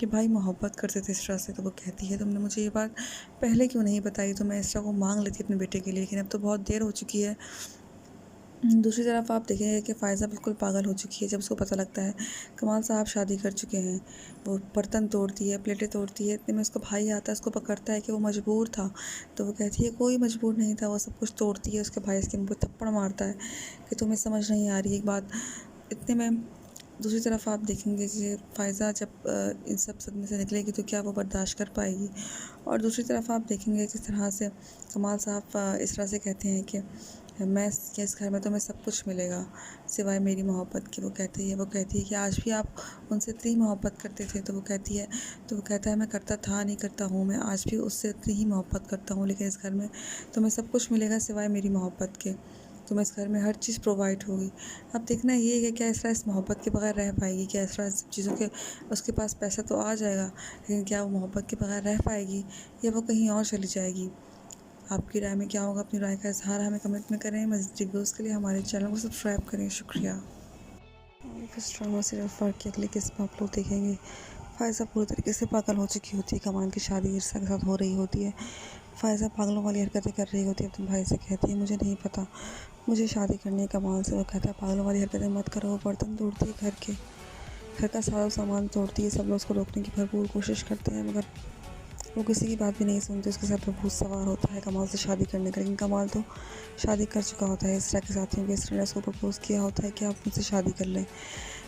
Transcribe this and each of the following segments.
कि भाई मोहब्बत करते थे इसरा से। तो वो कहती है तुमने मुझे ये बात पहले क्यों नहीं बताई, तो मैं इसरा को मांग लेती अपने बेटे के लिए, लेकिन अब तो बहुत देर हो चुकी है। दूसरी तरफ आप देखेंगे कि फ़ायज़ा बिल्कुल पागल हो चुकी है जब उसको पता लगता है कमाल साहब शादी कर चुके हैं। वो बर्तन तोड़ती है, प्लेटें तोड़ती है, इतने में उसका भाई आता है, उसको पकड़ता है कि वो मजबूर था। तो वो कहती है कोई मजबूर नहीं था, वो सब कुछ तोड़ती है। उसके भाई इसके मुँह पे थप्पड़ मारता है कि तुम्हें समझ नहीं आ रही एक बात। इतने में दूसरी तरफ आप देखेंगे कि फ़ायज़ा जब इन सब सदमे से निकलेगी तो क्या वो बर्दाश्त कर पाएगी। और दूसरी तरफ आप देखेंगे किस तरह से कमाल साहब इस तरह से कहते हैं कि मैं इस घर में तुम्हें सब कुछ मिलेगा सिवाय मेरी मोहब्बत की। वो कहती है कि आज भी आप उनसे इतनी मोहब्बत करते थे। तो वो कहता है मैं करता था नहीं करता हूँ, मैं आज भी उससे इतनी ही मोहब्बत करता हूँ, लेकिन इस घर में तुम्हें सब कुछ मिलेगा सिवाय मेरी मोहब्बत के। तुम्हें इस घर में हर चीज़ प्रोवाइड होगी। अब देखना ये है कि क्या इसरा इस मोहब्बत के बगैर रह पाएगी, क्या इसरा इस चीज़ों के उसके पास पैसा तो आ जाएगा, लेकिन क्या वो मोहब्बत के बगैर रह पाएगी या वो कहीं और चली जाएगी। आपकी राय में क्या होगा? अपनी राय का इज़हार हमें कमेंट में करें। मज़ीद रिव्यूज़ के लिए हमारे चैनल को सब्सक्राइब करें। शुक्रिया। इस ड्रामा सीरियल फ़र्क की अगली किस्त में आप लोग देखेंगे फ़ायज़ा पूरी तरीके से पागल हो चुकी होती है। कमाल की शादी इरसा के साथ हो रही होती है। फ़ायज़ा पागलों वाली हरकतें कर रही होती है। अपने भाई से कहती है मुझे नहीं पता, मुझे शादी करनी है कमाल से। वो कहता है पागलों वाली हरकतें मत करो। वो बर्तन तोड़ती है, घर का सारा सामान तोड़ती है। सब लोग उसको रोकने की भरपूर कोशिश करते हैं, मगर वो किसी की बात भी नहीं सुनती। उसके सर पर भूत सवार होता है कमाल से शादी करने का, लेकिन कमाल तो शादी कर चुका होता है इसरा के साथ, क्योंकि इसरा ने उसको प्रपोज़ किया होता है कि आप मुझसे शादी कर लें।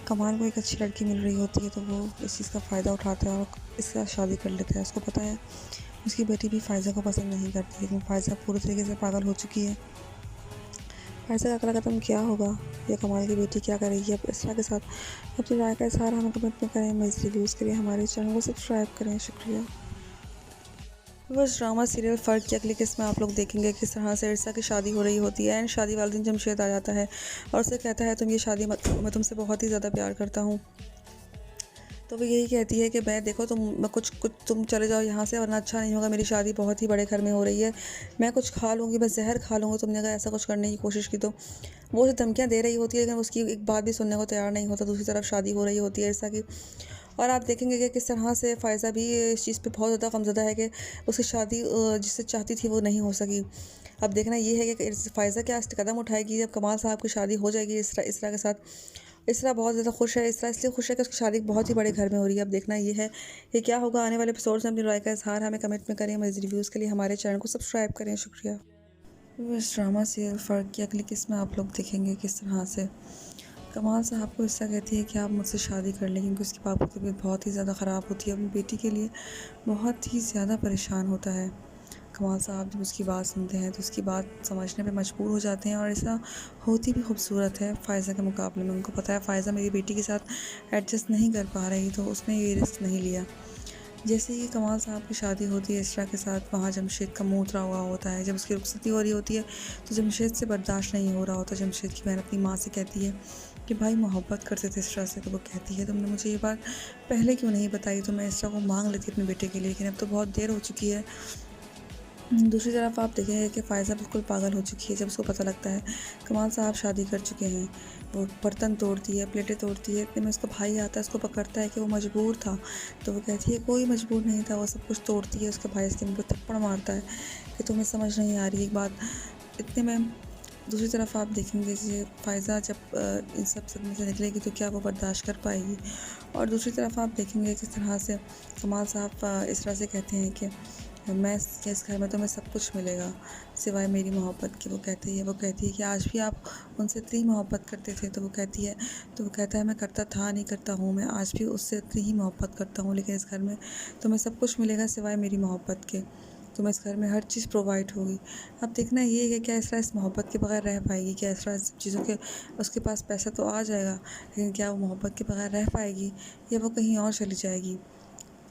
कमाल को एक अच्छी लड़की मिल रही होती है तो वो इस चीज़ का फ़ायदा उठाता है और इसके साथ शादी कर लेता है। उसको पता है उसकी बेटी भी फ़ायज़ा को पसंद नहीं करती, लेकिन फ़ायज़ा पूरी तरीके से पागल हो चुकी है। फ़ायज़ा का अगला कदम क्या होगा या कमाल की बेटी क्या करेगी अब इसरा के साथ? अपनी राय का इज़हार हमें कमेंट में करें। मज़ीद रिव्यूज़ के लिए हमारे चैनल को सब्सक्राइब करें। शुक्रिया। बस ड्रामा सीरियल फ़र्क की अगली किस्त में आप लोग देखेंगे किस तरह से इरसा की शादी हो रही होती है एंड शादी वाले दिन जमशेद आ जाता है और उसे कहता है तुम ये शादी मत करो, मैं तुमसे बहुत ही ज़्यादा प्यार करता हूँ। तो वो यही कहती है कि मैं देखो मैं कुछ कुछ तुम चले जाओ यहाँ से, वरना अच्छा नहीं होगा। मेरी शादी बहुत ही बड़े घर में हो रही है, मैं कुछ खा लूँगी, मैं ज़हर खा लूँगी तुमने अगर ऐसा कुछ करने की कोशिश की तो। वो उसे धमकियाँ दे रही होती है, लेकिन उसकी एक बात भी सुनने को तैयार नहीं होता। दूसरी तरफ शादी हो रही होती है इरसा की और आप देखेंगे कि किस तरह से फ़ायज़ा भी इस चीज़ पे बहुत ज़्यादा गमज़दा है कि उसकी शादी जिससे चाहती थी वो नहीं हो सकी। अब देखना ये है कि फ़ायज़ा क्या कदम उठाएगी जब कमाल साहब की शादी हो जाएगी इसरा के साथ। इसरा बहुत ज़्यादा खुश है। इसरा इसलिए खुश है कि उसकी शादी बहुत ही बड़े घर में हो रही है। अब देखना ये है कि क्या होगा आने वाले एपिसोड्स में। अपनी राय का इज़हार हमें कमेंट में करें। मज़ीद रिव्यूज़ के लिए हमारे चैनल को सब्सक्राइब करें। शुक्रिया। इस ड्रामा सीरियल फ़र्क की अगली किस्त में आप लोग देखेंगे किस तरह से कमाल साहब को इसरा कहती है कि आप मुझसे शादी कर लें, क्योंकि उसके पापा की तबीयत बहुत ही ज़्यादा ख़राब होती है। अपनी बेटी के लिए बहुत ही ज़्यादा परेशान होता है। कमाल साहब जब उसकी बात सुनते हैं तो उसकी बात समझने पे मजबूर हो जाते हैं और ऐसा होती भी खूबसूरत है फ़ायज़ा के मुकाबले में। उनको पता है फ़ायज़ा मेरी बेटी के साथ एडजस्ट नहीं कर पा रही, तो उसने ये रिस्क नहीं लिया। जैसे ही कमाल साहब की शादी होती है इसरा के साथ, वहाँ जमशेद का मुँह उतरा हुआ होता है। जब उसकी रुखसती हो रही होती है तो जमशेद से बर्दाश्त नहीं हो रहा होता। जमशेद की बहन अपनी माँ से कहती है कि भाई मोहब्बत करते थे इसरा से। तो वो कहती है तुमने मुझे ये बात पहले क्यों नहीं बताई, तो मैं इसरा को मांग लेती अपने बेटे के लिए, लेकिन अब तो बहुत देर हो चुकी है। दूसरी तरफ आप देखेंगे कि फ़ायज़ा बिल्कुल पागल हो चुकी है जब उसको पता लगता है कमाल साहब शादी कर चुके हैं। वो बर्तन तोड़ती है, प्लेटें तोड़ती है, इतने में उसका भाई आता है, उसको पकड़ता है कि वो मजबूर था। तो वो कहती है कोई मजबूर नहीं था, वो सब कुछ तोड़ती है। उसका भाई इसके मुँह पे थप्पड़ मारता है कि तुम्हें समझ नहीं आ रही एक बात। इतने में दूसरी तरफ आप देखेंगे कि फ़ायज़ा जब इन सब सदमे से निकलेगी तो क्या वो बर्दाश्त कर पाएगी। और दूसरी तरफ आप देखेंगे किस तरह से कमाल साहब इस तरह से कहते हैं कि मैं इस घर में तुम्हें सब कुछ मिलेगा सिवाय मेरी मोहब्बत की। वो कहती है कि आज भी आप उनसे इतनी मोहब्बत करते थे। तो वो कहता है मैं करता था नहीं करता हूँ, मैं आज भी उससे इतनी ही मोहब्बत करता हूँ, लेकिन इस घर में तुम्हें सब कुछ मिलेगा सिवाय मेरी मोहब्बत के। तुम्हें इस घर में हर चीज़ प्रोवाइड होगी। अब देखना ये है कि क्या इसरा इस मोहब्बत के बगैर रह पाएगी, क्या इसरा इस चीज़ों के उसके पास पैसा तो आ जाएगा, लेकिन क्या वो मोहब्बत के बगैर रह पाएगी या वो कहीं और चली जाएगी।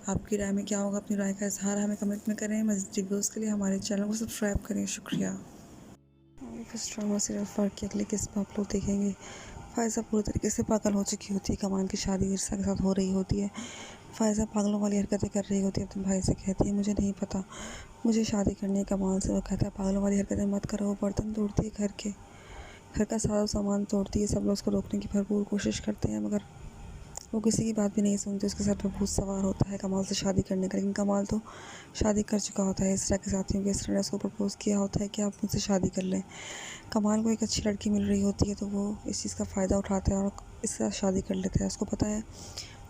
आपकी राय में क्या होगा? अपनी राय का इज़हार हमें कमेंट में करें। मज़ीद रिव्यूज़ के लिए हमारे चैनल को सब्सक्राइब करें। शुक्रिया। इस ड्रामा सीरियल फ़र्क की अगली किस्त में आप लोग देखेंगे फ़ायज़ा पूरी तरीके से पागल हो चुकी होती है। कमाल की शादी इरसा के साथ हो रही होती है। फ़ायज़ा पागलों वाली हरकतें कर रही होती है। अपने भाई से कहती है मुझे नहीं पता, मुझे शादी करनी है कमाल से। वो कहता है पागलों वाली हरकतें मत करो। वो बर्तन तोड़ती है, घर का सारा सामान तोड़ती है। सब लोग उसको रोकने की भरपूर कोशिश करते हैं, मगर वो किसी की बात भी नहीं सुनती, उसके सर पे भूत सवार होता है कमाल से शादी करने का। लेकिन कमाल तो शादी कर चुका होता है इसरा के साथ, क्योंकि इसरा ने उसको प्रपोज़ किया होता है कि आप मुझसे शादी कर लें। कमाल को एक अच्छी लड़की मिल रही होती है तो वो इस चीज़ का फ़ायदा उठाता है और इसके साथ शादी कर लेता है। उसको पता है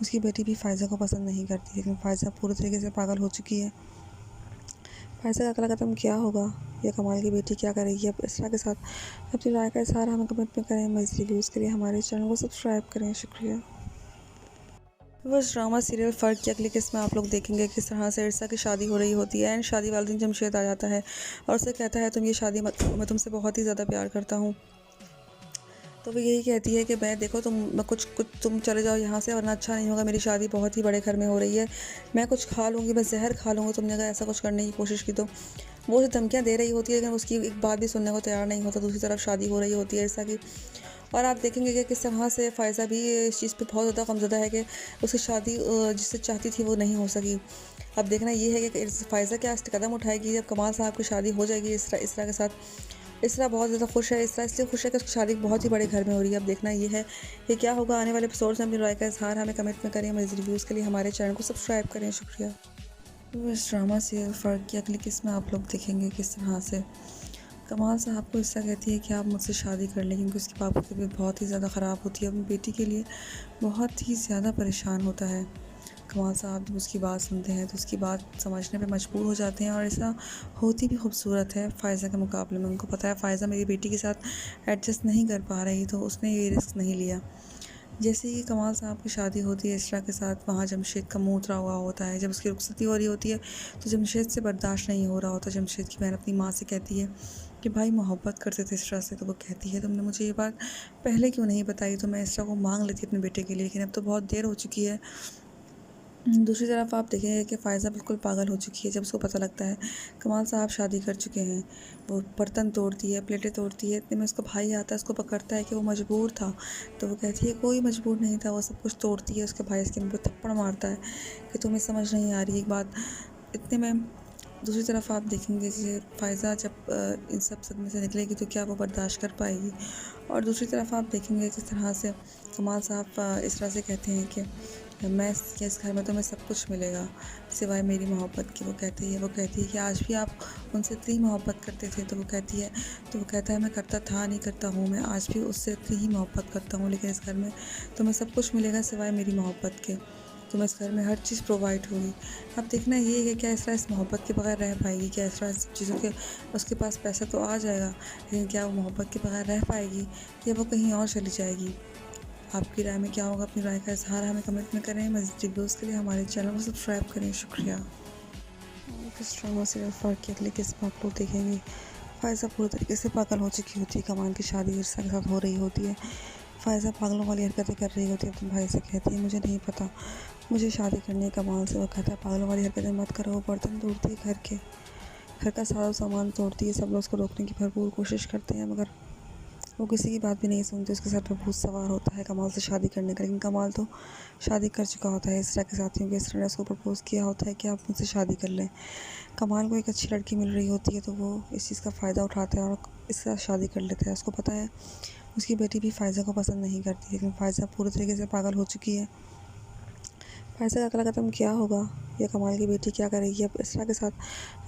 उसकी बेटी भी फ़ायज़ा को पसंद नहीं करती, लेकिन फ़ायज़ा पूरी तरीके से पागल हो चुकी है। फ़ायज़ा का अगला कदम क्या होगा या कमाल की बेटी क्या करेगी अब इसरा के साथ, अपनी राय का इज़हार हमें कमेंट में करें। मज़ीद रिव्यूज़ के लिए हमारे चैनल को सब्सक्राइब करें। शुक्रिया। बस ड्रामा सीरियल फ़र्क की अगली किस्त में आप लोग देखेंगे किस तरह से इरसा की शादी हो रही होती है एंड शादी वाले दिन जमशेद आ जाता है और उसे कहता है तुम ये शादी मत, मैं तुमसे बहुत ही ज़्यादा प्यार करता हूँ। तो वो यही कहती है कि मैं देखो मैं कुछ कुछ तुम चले जाओ यहाँ से, वरना अच्छा नहीं होगा, मेरी शादी बहुत ही बड़े घर में हो रही है, मैं कुछ खा लूँगी, मैं जहर खा लूँगी तुमने अगर ऐसा कुछ करने की कोशिश की तो। वो उसे धमकियाँ दे रही होती है लेकिन उसकी एक बात भी सुनने को तैयार नहीं होता। दूसरी तरफ शादी हो रही होती है इरसा की और आप देखेंगे कि किस तरह से फ़ायज़ा भी इस चीज़ पे बहुत ज़्यादा गमज़दा है कि उसकी शादी जिससे चाहती थी वो नहीं हो सकी। अब देखना ये है कि फ़ायज़ा क्या कदम उठाएगी जब कमाल साहब की शादी हो जाएगी इसरा के साथ। इसरा बहुत ज़्यादा खुश है, इसरा इसलिए खुश है कि उसकी शादी बहुत ही बड़े घर में हो रही है। अब देखना ये है कि क्या होगा आने वाले एपिसोड्स में। अपनी राय का इज़हार हमें कमेंट में करें। मज़ीद रिव्यूज़ के लिए हमारे चैनल को सब्सक्राइब करें। शुक्रिया। तो इस ड्रामा सीरियल फ़र्क की अगली किस्त में आप लोग देखेंगे किस तरह से कमाल साहब को इसरा कहती है कि आप मुझसे शादी कर लें, क्योंकि उसकी पापा की तबीयत बहुत ही ज़्यादा ख़राब होती है। अपनी बेटी के लिए बहुत ही ज़्यादा परेशान होता है। कमाल साहब जब उसकी बात सुनते हैं तो उसकी बात समझने पे मजबूर हो जाते हैं और ऐसा होती भी खूबसूरत है फ़ायज़ा के मुकाबले में। उनको पता है फ़ायज़ा मेरी बेटी के साथ एडजस्ट नहीं कर पा रही, तो उसने ये रिस्क नहीं लिया। जैसे ही कमाल साहब की शादी होती है इसरा के साथ, वहाँ जमशेद का मुँह उतरा हुआ होता है। जब उसकी रुखसती हो रही होती है तो जमशेद से बर्दाश्त नहीं हो रहा होता। जमशेद की बहन अपनी माँ से कहती है कि भाई मोहब्बत करते थे इसरा से, तो वो कहती है तुमने मुझे ये बात पहले क्यों नहीं बताई, तो मैं इसरा को मांग लेती अपने बेटे के लिए, लेकिन अब तो बहुत देर हो चुकी है। दूसरी तरफ आप देखेंगे कि फ़ायज़ा बिल्कुल पागल हो चुकी है जब उसको पता लगता है कमाल साहब शादी कर चुके हैं। वो बर्तन तोड़ती है, प्लेटें तोड़ती है, इतने में उसका भाई आता है, उसको पकड़ता है कि वो मजबूर था। तो वो कहती है कोई मजबूर नहीं था, वो सब कुछ तोड़ती है। उसके भाई इसके मुँह पे थप्पड़ मारता है कि तुम्हें समझ नहीं आ रही एक बात। इतने में दूसरी तरफ आप देखेंगे कि फ़ायज़ा जब इन सब सदमे से निकलेगी तो क्या वो बर्दाश्त कर पाएगी। और दूसरी तरफ आप देखेंगे किस तरह से कमाल साहब इसरा से कहते हैं कि मैं इस घर में तुम्हें सब कुछ मिलेगा सिवाय मेरी मोहब्बत की। वो कहती है कि आज भी आप उनसे इतनी मोहब्बत करते थे, तो वो कहता है मैं करता था नहीं करता हूँ, मैं आज भी उससे इतनी ही मोहब्बत करता हूँ, लेकिन इस घर में तुम्हें सब कुछ मिलेगा सिवाय मेरी मोहब्बत के। तुम्हें इस घर में हर चीज़ प्रोवाइड होगी। अब देखना ये है कि क्या इसरा इस मोहब्बत के बगैर रह पाएगी, क्या इसरा इस चीज़ों के उसके पास पैसा तो आ जाएगा, लेकिन क्या वो मोहब्बत के बगैर रह पाएगी या वो कहीं और चली जाएगी। आपकी राय में क्या होगा? अपनी राय का इज़हार हमें कमेंट में करें। मज़ीद रिव्यूज़ के लिए हमारे चैनल को सब्सक्राइब करें। शुक्रिया। किस ड्रामा सीरियल फ़र्क की अगली किस्त में आप लोग देखेंगे फ़ायज़ा पूरी तरीके से पागल हो चुकी होती है। कमाल की शादी इरसा के साथ हो रही होती है। फ़ायज़ा पागलों वाली हरकतें कर रही होती है। अपने भाई से कहती है मुझे नहीं पता, मुझे शादी करनी है कमाल से। वो कहता है पागलों वाली हरकतें मत करो। वो बर्तन तोड़ती है, घर का सारा सामान तोड़ती है। सब लोग उसको रोकने की भरपूर कोशिश करते हैं मगर वो किसी की बात भी नहीं सुनती, उसके सर पे भूत सवार होता है कमाल से शादी करने का। लेकिन कमाल तो शादी कर चुका होता है इसरा के साथ, क्योंकि इसरा ने उसको प्रपोज़ किया होता है कि आप मुझसे शादी कर लें। कमाल को एक अच्छी लड़की मिल रही होती है तो वो इस चीज़ का फ़ायदा उठाता है और इसके साथ शादी कर लेता है। उसको पता है उसकी बेटी भी फ़ायज़ा को पसंद नहीं करती, लेकिन फ़ायज़ा पूरी तरीके से पागल हो चुकी है। फ़ायज़ा का अगला कदम क्या होगा या कमाल की बेटी क्या करेगी अब इसरा के साथ,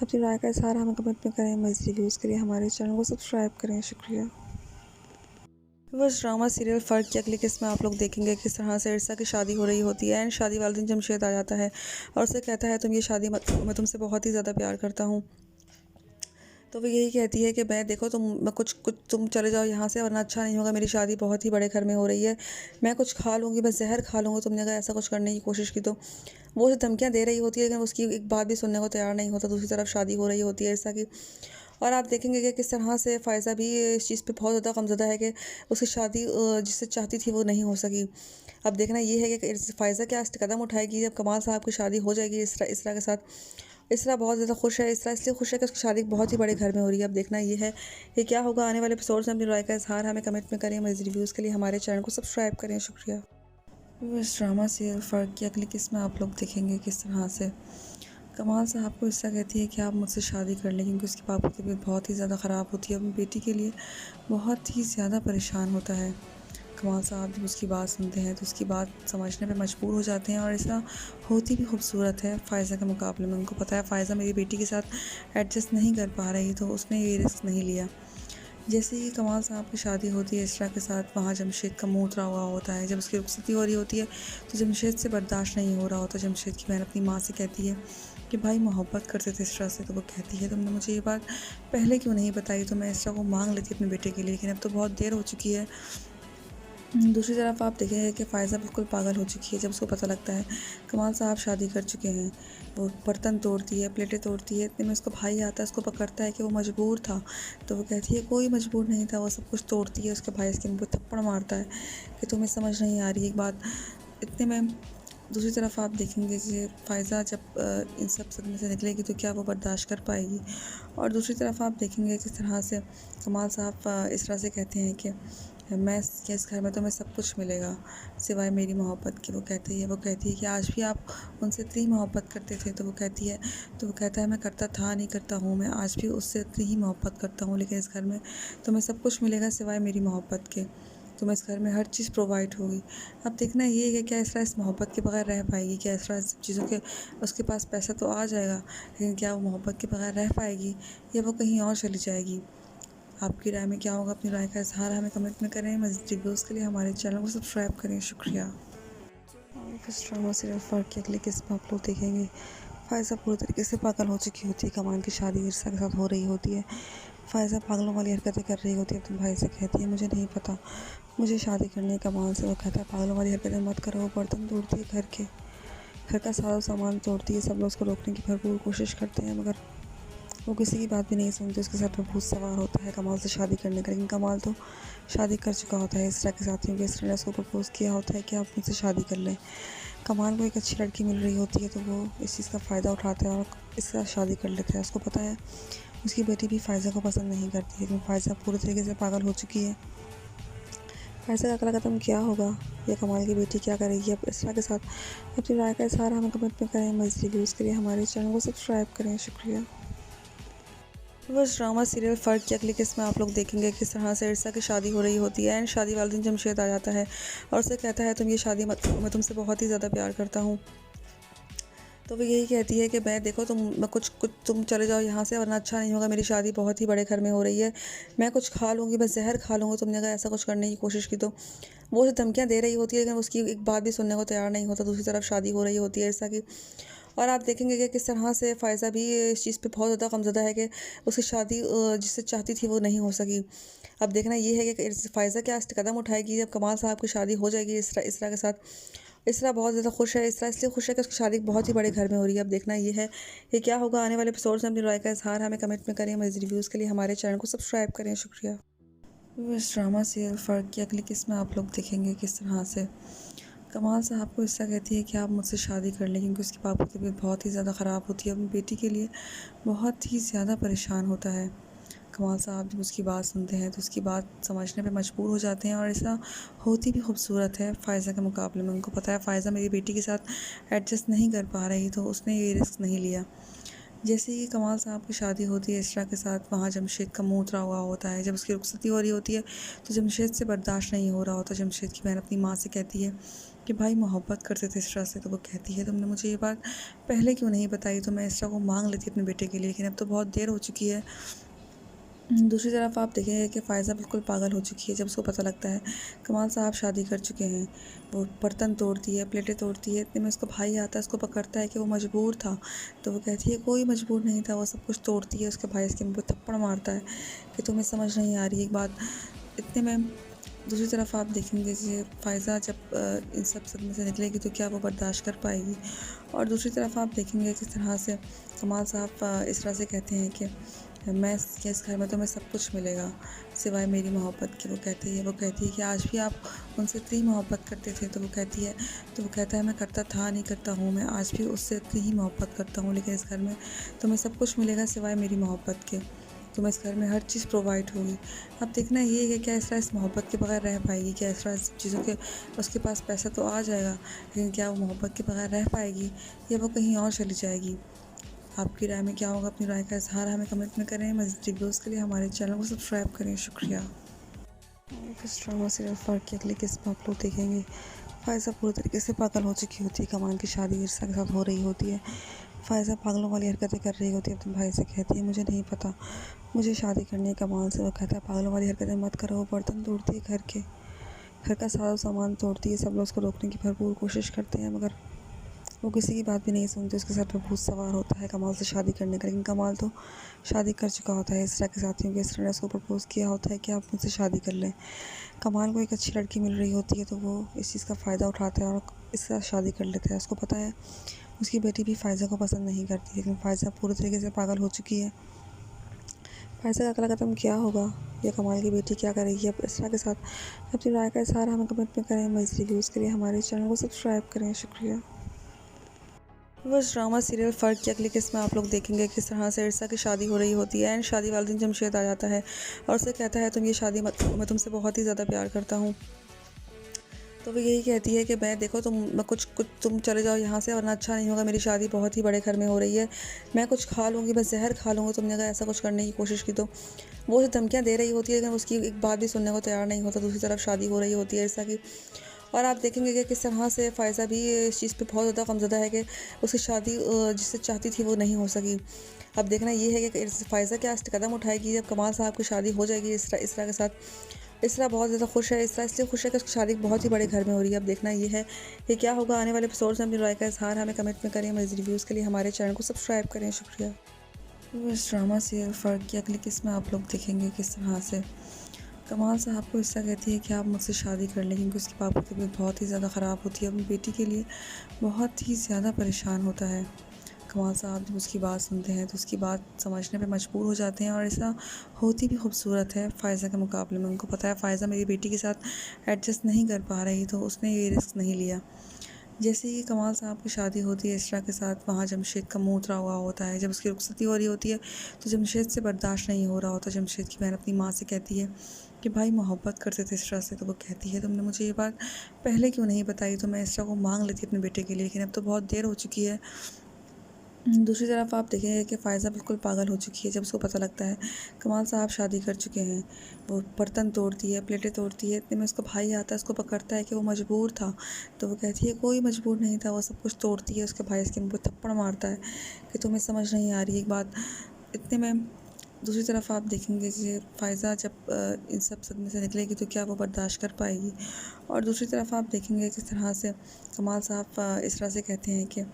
अपनी राय का इज़हार हमें कमेंट में करें। मज़ीद रिव्यूज़ के लिए हमारे चैनल को सब्सक्राइब करें। शुक्रिया। बस ड्रामा सीरियल फ़र्क की अगली किस्त में आप लोग देखेंगे किस तरह से इरसा की शादी हो रही होती है एंड शादी वाले दिन जमशेद आ जाता है और उसे कहता है तुम ये शादी मत, मैं तुमसे बहुत ही ज़्यादा प्यार करता हूँ। तो वो यही कहती है कि मैं देखो मैं कुछ कुछ तुम चले जाओ यहाँ से, वरना अच्छा नहीं होगा, मेरी शादी बहुत ही बड़े घर में हो रही है, मैं कुछ खा लूँगी, मैं जहर खा लूँगी तुमने अगर ऐसा कुछ करने की कोशिश की तो। वो उसे धमकियाँ दे रही होती है लेकिन उसकी एक बात भी सुनने को तैयार नहीं होता। दूसरी तरफ शादी हो रही होती है इरसा की और आप देखेंगे कि किस तरह से फ़ायज़ा भी इस चीज़ पे बहुत ज़्यादा गमज़दा है कि उसकी शादी जिससे चाहती थी वो नहीं हो सकी। अब देखना ये है कि फ़ायज़ा क्या कदम उठाएगी जब कमाल साहब की शादी हो जाएगी इसरा के साथ। इसरा बहुत ज़्यादा खुश है, इसरा इसलिए खुश है कि उसकी शादी बहुत ही बड़े घर में हो रही है। अब देखना ये है कि क्या होगा आने वाले एपिसोड्स में। अपनी राय का इज़हार हमें कमेंट में करें। मज़ीद रिव्यूज़ के लिए हमारे चैनल को सब्सक्राइब करें। शुक्रिया। इस ड्रामा सीरियल फ़र्क की अगली किस्त में आप लोग देखेंगे किस तरह से कमाल साहब को इसरा कहती है कि आप मुझसे शादी कर लें, क्योंकि उसकी पापा की तबीयत बहुत ही ज़्यादा ख़राब होती है। अपनी बेटी के लिए बहुत ही ज़्यादा परेशान होता है। कमाल साहब जब उसकी बात सुनते हैं तो उसकी बात समझने पे मजबूर हो जाते हैं और ऐसा होती भी खूबसूरत है फ़ायज़ा के मुकाबले में। उनको पता है फ़ायज़ा मेरी बेटी के साथ एडजस्ट नहीं कर पा रही, तो उसने ये रिस्क नहीं लिया। जैसे ही कमाल साहब की शादी होती है इसरा के साथ, वहाँ जमशेद का मुँह उतरा हुआ होता है। जब उसकी रुखसती हो रही होती है तो जमशेद से बर्दाश्त नहीं हो रहा होता। जमशेद की बहन अपनी माँ से कहती है कि भाई मोहब्बत करते थे इसरा से, तो वो कहती है तुमने मुझे ये बात पहले क्यों नहीं बताई, तो मैं इसरा को मांग लेती अपने बेटे के लिए, लेकिन अब तो बहुत देर हो चुकी है। दूसरी तरफ आप देखेंगे कि फ़ायज़ा बिल्कुल पागल हो चुकी है जब उसको पता लगता है कमाल साहब शादी कर चुके हैं। वो बर्तन तोड़ती है, प्लेटें तोड़ती है, इतने में उसका भाई आता है, उसको पकड़ता है कि वो मजबूर था। तो वो कहती है कोई मजबूर नहीं था, वो सब कुछ तोड़ती है। उसके भाई इसके मुँह पे थप्पड़ मारता है कि तुम्हें समझ नहीं आ रही एक बात। इतने में दूसरी तरफ आप देखेंगे कि फ़ायज़ा जब इन सब सदमे से निकलेगी तो क्या वो बर्दाश्त कर पाएगी। और दूसरी तरफ आप देखेंगे किस तरह से कमाल साहब इसरा से कहते हैं कि मैं इस घर में तुम्हें सब कुछ मिलेगा सिवाय मेरी मोहब्बत के। वो कहती है कि आज भी आप उनसे इतनी मोहब्बत करते थे, तो वो कहता है मैं करता था नहीं करता हूँ, मैं आज भी उससे इतनी ही मोहब्बत करता हूँ, लेकिन इस घर में तुम्हें सब कुछ मिलेगा सिवाय मेरी मोहब्बत के। तुम्हें इस घर में हर चीज़ प्रोवाइड होगी। अब देखना ये है कि क्या इसरा इस मोहब्बत के बगैर रह पाएगी, क्या इसरा इस सब चीज़ों के उसके पास पैसा तो आ जाएगा, लेकिन क्या वो मोहब्बत के बगैर रह पाएगी या वो कहीं और चली जाएगी। आपकी राय में क्या होगा? अपनी राय का इज़हार हमें कमेंट में करें। मज़ीद रिव्यूज़ के लिए हमारे चैनल को सब्सक्राइब करें। शुक्रिया। इस ड्रामा सीरियल फ़र्क की अगली किस्त में आप लोग देखेंगे फ़ायज़ा पूरी तरीके से पागल हो चुकी होती है। कमाल की शादी इरसा के साथ हो रही होती है। फ़ायज़ा पागलों वाली हरकतें कर रही होती है। अपने भाई से कहती है मुझे नहीं पता, मुझे शादी करनी है कमाल से। वो कहता है पागलों वाली हरकतें मत करो। वो बर्तन तोड़ती है, घर का सारा सामान तोड़ती है। सब लोग उसको रोकने की भरपूर कोशिश करते हैं, मगर वो किसी की बात भी नहीं सुनती। उसके साथ वो भूत सवार होता है कमाल से शादी करने का, लेकिन कमाल तो शादी कर चुका होता है इसरा के साथ, क्योंकि इसरा ने उसको प्रपोज़ किया होता है कि आप मुझसे शादी कर लें। कमाल को एक अच्छी लड़की मिल रही होती है, तो वो इस चीज़ का फ़ायदा उठाता है और इसके साथ शादी कर लेता है। उसको पता है उसकी बेटी भी फ़ायज़ा को पसंद नहीं करती, लेकिन फ़ायज़ा पूरी तरीके से पागल हो चुकी है। फ़ायज़ा का अगला कदम क्या होगा या कमाल की बेटी क्या करेगी अब इसरा के साथ? अपनी राय का इज़हार हमें कमेंट में करें। मज़ीद रिव्यूज़ के लिए हमारे चैनल को सब्सक्राइब करें। शुक्रिया। बस ड्रामा सीरियल फ़र्क की अगली किस्त में आप लोग देखेंगे किस तरह से इरसा की शादी हो रही होती है एंड शादी वाले दिन जमशेद आ जाता है और उसे कहता है तुम ये शादी मत करो, मैं तुमसे बहुत ही ज़्यादा प्यार करता हूँ। तो वो यही कहती है कि मैं देखो मैं कुछ कुछ तुम चले जाओ यहाँ से, वरना अच्छा नहीं होगा। मेरी शादी बहुत ही बड़े घर में हो रही है, मैं कुछ खा लूँगी, मैं ज़हर खा लूँगी तुमने अगर ऐसा कुछ करने की कोशिश की तो। वो उसे धमकियाँ दे रही होती है, लेकिन उसकी एक बात भी सुनने को तैयार नहीं होता। दूसरी तरफ शादी हो रही होती है इरसा की, और आप देखेंगे कि किस तरह से फ़ायज़ा भी इस चीज़ पे बहुत ज़्यादा गमज़दा है कि उसकी शादी जिससे चाहती थी वो नहीं हो सकी। अब देखना ये है कि फ़ायज़ा क्या कदम उठाएगी जब कमाल साहब की शादी हो जाएगी इसरा के साथ। इसरा बहुत ज़्यादा खुश है। इसरा इसलिए खुश है कि उसकी शादी एक बहुत ही बड़े घर में हो रही है। अब देखना ये है कि क्या होगा आने वाले एपिसोड्स में। अपनी राय का इज़हार हमें कमेंट में करें। मज़ीद रिव्यूज़ के लिए हमारे चैनल को सब्सक्राइब करें। शुक्रिया। इस ड्रामा सीरियल फ़र्क की अगली किस्त में आप लोग देखेंगे किस तरह से कमाल साहब को इसरा कहती है कि आप मुझसे शादी कर लें, क्योंकि उसके पापा की तबीयत बहुत ही ज़्यादा ख़राब होती है। अपनी बेटी के लिए बहुत ही ज़्यादा परेशान होता है। कमाल साहब जब उसकी बात सुनते हैं तो उसकी बात समझने पे मजबूर हो जाते हैं और ऐसा होती भी खूबसूरत है फ़ायज़ा के मुकाबले में। उनको पता है फ़ायज़ा मेरी बेटी के साथ एडजस्ट नहीं कर पा रही, तो उसने ये रिस्क नहीं लिया। जैसे ही कमाल साहब की शादी होती है इसरा के साथ, वहाँ जमशेद का मुँह उतरा हुआ होता है। जब उसकी रुखसती हो रही होती है तो जमशेद से बर्दाश्त नहीं हो रहा होता। जमशेद की बहन अपनी माँ से कहती है कि भाई मोहब्बत करते थे इसरा से, तो वो कहती है तुमने मुझे ये बात पहले क्यों नहीं बताई, तो मैं इसरा को मांग लेती अपने बेटे के लिए, लेकिन अब तो बहुत देर हो चुकी है। दूसरी तरफ आप देखेंगे कि फ़ायज़ा बिल्कुल पागल हो चुकी है जब उसको पता लगता है कमाल साहब शादी कर चुके हैं। वो बर्तन तोड़ती है, प्लेटें तोड़ती है, इतने में उसका भाई आता है, उसको पकड़ता है कि वो मजबूर था। तो वो कहती है कोई मजबूर नहीं था, वो सब कुछ तोड़ती है। उसके भाई इसके मुँह पे थप्पड़ मारता है कि तुम्हें समझ नहीं आ रही एक बात। इतने में दूसरी तरफ आप देखेंगे कि फ़ायज़ा जब इन सब सदमे से निकलेगी तो क्या वो बर्दाश्त कर पाएगी। और दूसरी तरफ आप देखेंगे किस तरह से कमाल साहब इसरा से कहते हैं कि मैं इस घर में तुम्हें सब कुछ मिलेगा सिवाय मेरी मोहब्बत के। वो कहती है कि आज भी आप उनसे इतनी मोहब्बत करते थे, तो वो कहता है मैं करता था नहीं करता हूँ, मैं आज भी उससे इतनी ही मोहब्बत करता हूँ, लेकिन इस घर में तुम्हें सब कुछ मिलेगा सिवाय मेरी मोहब्बत के। तुम्हें इस घर में हर चीज़ प्रोवाइड होगी। अब देखना ये है कि क्या इसरा इस मोहब्बत के बगैर रह पाएगी, क्या इसरा इस चीज़ों के उसके पास पैसा तो आ जाएगा, लेकिन क्या वो मोहब्बत के बगैर रह पाएगी या वो कहीं और चली जाएगी। आपकी राय में क्या होगा? अपनी राय का इज़हार हमें कमेंट में करें। मज़ीद रिव्यूज़ के लिए हमारे चैनल को सब्सक्राइब करें। शुक्रिया। इस ड्रामा सीरियल फ़र्क की अगली किस्म आप लोग देखेंगे। फ़ायज़ा पूरी तरीके से पागल हो चुकी होती है। कमाल की शादी इरसा के साथ हो रही होती है। फ़ायज़ा पागलों वाली हरकतें कर रही होती है। अपने भाई से कहती है मुझे नहीं पता, मुझे शादी करनी है कमाल से। वो कहता है पागलों वाली हरकतें मत करो। वो बर्तन तोड़ती है घर का सारा सामान तोड़ती है। सब लोग उसको रोकने की भरपूर कोशिश करते हैं मगर वो किसी की बात भी नहीं सुनती। उसके सर पर भूत सवार होता है कमाल से शादी करने का, लेकिन कमाल तो शादी कर चुका होता है इसरा के साथ, क्योंकि इसरा ने उसको प्रपोज़ किया होता है कि आप मुझसे शादी कर लें। कमाल को एक अच्छी लड़की मिल रही होती है तो वो इस चीज़ का फ़ायदा उठाता है और इसके साथ शादी कर लेता है। उसको पता है उसकी बेटी भी फ़ायज़ा को पसंद नहीं करती, लेकिन फ़ायज़ा पूरी तरीके से पागल हो चुकी है। फ़ायज़ा का अगला कदम क्या होगा या कमाल की बेटी क्या करेगी अब इसरा के साथ, अपनी राय का इज़हार हमें कमेंट में करें। मज़ीद रिव्यूज़ के लिए हमारे चैनल को सब्सक्राइब करें। शुक्रिया। बस ड्रामा सीरियल फ़र्क की अगली किस्म में आप लोग देखेंगे किस तरह से इरसा की शादी हो रही होती है एंड शादी वाले दिन जमशेद आ जाता है और उसे कहता है तुम ये शादी मत, मैं तुमसे बहुत ही ज़्यादा प्यार करता हूँ। तो वो यही कहती है कि मैं देखो तुम चले जाओ यहाँ से वरना अच्छा नहीं होगा, मेरी शादी बहुत ही बड़े घर में हो रही है, मैं कुछ खा लूँगी, बस जहर खा लूँगी तुमने अगर ऐसा कुछ करने की कोशिश की तो। वो उसे धमकियाँ दे रही होती है लेकिन उसकी एक बात भी सुनने को तैयार नहीं होता। दूसरी तरफ शादी हो रही होती है इरसा की और आप देखेंगे कि किस तरह से फ़ायज़ा भी इस चीज़ पे बहुत ज़्यादा गमज़दा है कि उसकी शादी जिससे चाहती थी वो नहीं हो सकी। अब देखना ये है कि फ़ायज़ा क्या कदम उठाएगी जब कमाल साहब की शादी हो जाएगी इसरा के साथ। इसरा बहुत ज़्यादा खुश है। इसरा इसलिए खुश है कि उसकी शादी बहुत ही बड़े घर में हो रही है। अब देखना ये है कि क्या होगा आने वाले एपिसोड्स में। अपनी राय का इज़हार हमें कमेंट में करें। मज़ीद रिव्यूज़ के लिए हमारे चैनल को सब्सक्राइब करें। शुक्रिया। तो इस ड्रामा सीरियल फ़र्क की अगली किस्म में आप लोग देखेंगे किस तरह से कमाल साहब को इसरा कहती है कि आप मुझसे शादी कर लें, क्योंकि उसके पापा की तबीयत बहुत ही ज़्यादा ख़राब होती है। अपनी बेटी के लिए बहुत ही ज़्यादा परेशान होता है। कमाल साहब जब उसकी बात सुनते हैं तो उसकी बात समझने पे मजबूर हो जाते हैं और ऐसा होती भी खूबसूरत है फ़ायज़ा के मुकाबले में। उनको पता है फ़ायज़ा मेरी बेटी के साथ एडजस्ट नहीं कर पा रही तो उसने ये रिस्क नहीं लिया। जैसे ही कमाल साहब की शादी होती है इसरा के साथ, वहाँ जमशेद का मुँह उतरा हुआ होता है। जब उसकी रुखसती हो रही होती है तो जमशेद से बर्दाश्त नहीं हो रहा होता। जमशेद की बहन अपनी माँ से कहती है कि भाई मोहब्बत करते थे इसरा से, तो वो कहती है तुमने मुझे ये बात पहले क्यों नहीं बताई, तो मैं इसरा को मांग लेती अपने बेटे के लिए, लेकिन अब तो बहुत देर हो चुकी है। दूसरी तरफ आप देखेंगे कि फ़ायज़ा बिल्कुल पागल हो चुकी है जब उसको पता लगता है कमाल साहब शादी कर चुके हैं। वो बर्तन तोड़ती है, प्लेटें तोड़ती है। इतने में उसका भाई आता है, उसको पकड़ता है कि वो मजबूर था। तो वो कहती है कोई मजबूर नहीं था, वो सब कुछ तोड़ती है। उसके भाई इसके मुँह पे थप्पड़ मारता है कि तुम्हें समझ नहीं आ रही एक बात। इतने में दूसरी तरफ आप देखेंगे कि फ़ायज़ा जब इन सब सदमे से निकलेगी तो क्या वो बर्दाश्त कर पाएगी। और दूसरी तरफ आप देखेंगे किस तरह से कमाल साहब इसरा से कहते हैं कि